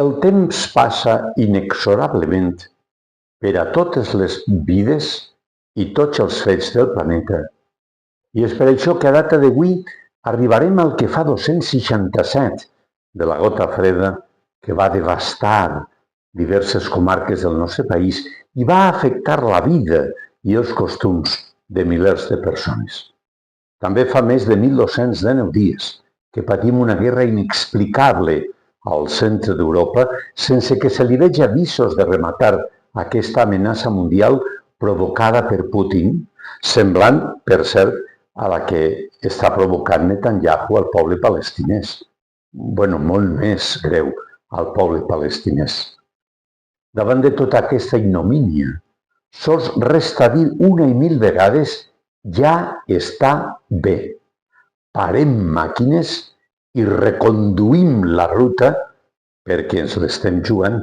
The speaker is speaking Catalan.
El temps passa inexorablement per a totes les vides i tots els fets del planeta, i és per això que a data d'avui arribarem al que fa 267 de la gota freda que va devastar diverses comarques del nostre país i va afectar la vida i els costums de milers de persones. També fa més de 1.219 dies que patim una guerra inexplicable al centre d'Europa sense que se li vegi visos de rematar aquesta amenaça mundial provocada per Putin, semblant, per cert, a la que està provocant Netanyahu al poble palestinès. Molt més greu al poble palestinès. Davant de tota aquesta ignomínia, sols resta dir una i mil vegades ja està bé. Parem màquines i reconduïm la ruta perquè ens l'estem jugant.